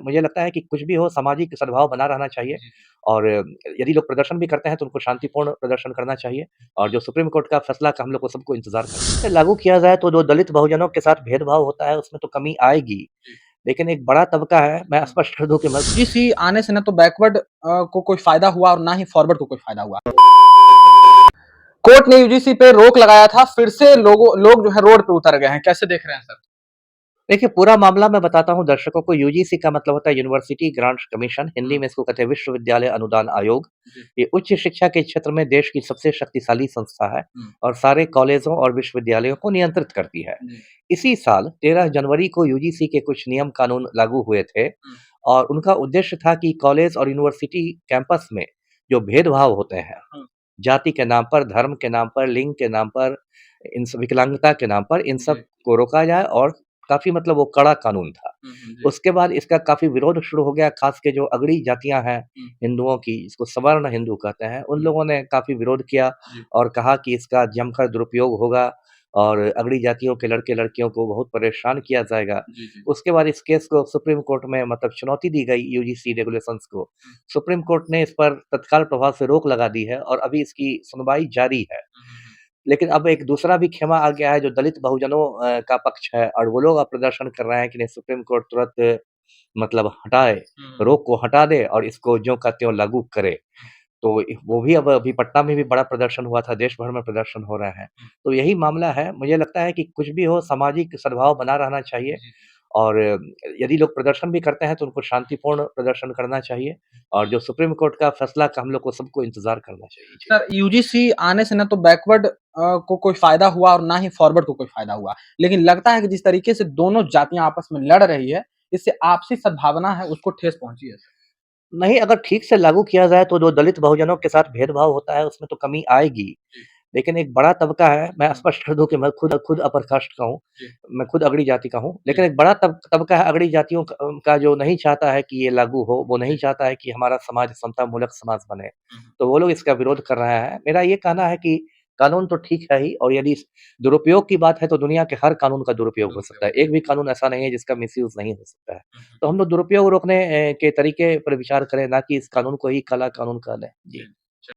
मुझे लगता है कि कुछ भी हो सामाजिक सद्भाव बना रहना चाहिए जी, जी। और यदि लोग प्रदर्शन भी करते हैं तो उनको शांतिपूर्ण प्रदर्शन करना चाहिए और जो सुप्रीम कोर्ट का फैसला का हम लोग को सबको इंतज़ार करना है। इसे लागू किया जाए तो जो दलित बहुजनों के साथ भेदभाव होता है उसमें तो कमी आएगी, जी। लेकिन एक बड़ा तबका है, मैं हाँ। स्पष्ट कर दूँ कि मैं यूजीसी आने से ना तो बैकवर्ड को कोई फ़ायदा हुआ और ना ही फॉरवर्ड को कोई फ़ायदा हुआ। कोर्ट ने यूजीसी पे रोक लगाया था, फिर से लोग जो है रोड पे उतर गए हैं। कैसे देख रहे हैं सर? देखिए, पूरा मामला मैं बताता हूँ दर्शकों को। यूजीसी का मतलब होता है यूनिवर्सिटी ग्रांट्स कमीशन, हिंदी हुँ। में इसको कहते हैं विश्वविद्यालय अनुदान आयोग। जी। ये उच्च शिक्षा के क्षेत्र में देश की सबसे शक्तिशाली संस्था है हुँ। और सारे कॉलेजों और विश्वविद्यालयों को नियंत्रित करती है। जी। इसी साल 13 जनवरी को यूजीसी के कुछ नियम कानून लागू हुए थे हुँ। और उनका उद्देश्य था कि कॉलेज और यूनिवर्सिटी कैंपस में जो भेदभाव होते हैं, हाँ। जाति के नाम पर, धर्म के नाम पर, लिंग के नाम पर, इन सब विकलांगता के नाम पर, इन सब जी। को रोका जाए और काफ़ी मतलब वो कड़ा कानून था। हुँ, हुँ। जी। उसके बाद इसका काफ़ी विरोध शुरू हो गया, ख़ास के जो अगड़ी जातियाँ हैं हुँ। हिंदुओं की, जिसको सवर्ण हिंदू कहते हैं, उन हुँ। लोगों ने काफ़ी विरोध किया जी। और कहा कि इसका जमकर दुरुपयोग होगा और अगड़ी जातियों के लड़के-लड़कियों को बहुत परेशान किया जाएगा। जी, जी। उसके बाद इस केस को सुप्रीम कोर्ट में मतलब चुनौती दी गई यूजीसी रेगुलेशंस को। हुँ। सुप्रीम कोर्ट ने इस पर तत्काल प्रभाव से रोक लगा दी है और अभी इसकी सुनवाई जारी है। हुँ, हुँ, हुँ। लेकिन अब एक दूसरा भी खेमा आ गया है जो दलित बहुजनों का पक्ष है और वो लोग अब प्रदर्शन कर रहे हैं कि नहीं सुप्रीम कोर्ट तुरंत मतलब हटाए, हुँ, हुँ। रोक को हटा दे और इसको ज्यों का त्यों लागू करे। हुँ। तो वो भी अब अभी पटना में भी बड़ा प्रदर्शन हुआ था, देश भर में प्रदर्शन हो रहे हैं। हुँ। तो यही मामला है, मुझे लगता है कि कुछ भी हो सामाजिक सद्भाव बना रहना चाहिए जी, जी। और यदि लोग प्रदर्शन भी करते हैं तो उनको शांतिपूर्ण प्रदर्शन करना चाहिए और जो सुप्रीम कोर्ट का फैसला का हम लोग को सबको इंतज़ार करना चाहिए। जी। सर यूजीसी आने से ना तो बैकवर्ड को कोई फ़ायदा हुआ और ना ही फॉरवर्ड को कोई फ़ायदा हुआ। लेकिन लगता है कि जिस तरीके से दोनों जातियाँ आपस में लड़ रही है, इससे आपसी सद्भावना है उसको ठेस पहुँची है सर। नहीं, अगर ठीक से लागू किया जाए तो जो दलित बहुजनों के साथ भेदभाव होता है उसमें तो कमी आएगी, जी। लेकिन एक बड़ा तबका है, मैं हाँ। स्पष्ट कर दूँ कि मैं खुद अपर कास्ट का हूँ, जी। मैं खुद अगड़ी जाति का हूँ, जी। लेकिन एक बड़ा तबका है अगड़ी जातियों का जो नहीं चाहता है कि ये लागू हो, वो नहीं जी। चाहता है कि हमारा समाज समतामूलक समाज बने। हुँ, हुँ। तो वो लोग इसका विरोध कर रहे हैं। मेरा ये कहना है कि कानून तो ठीक है ही और यदि दुरुपयोग की बात है तो दुनिया के हर कानून का दुरुपयोग हो सकता दुरुपयोग। है। एक भी कानून ऐसा नहीं है जिसका मिसयूज़ नहीं हो सकता है। हुँ, हुँ। तो हम लोग दुरुपयोग रोकने के तरीके पर विचार करें, ना कि इस कानून को ही काला कानून कह लें। जी। जी।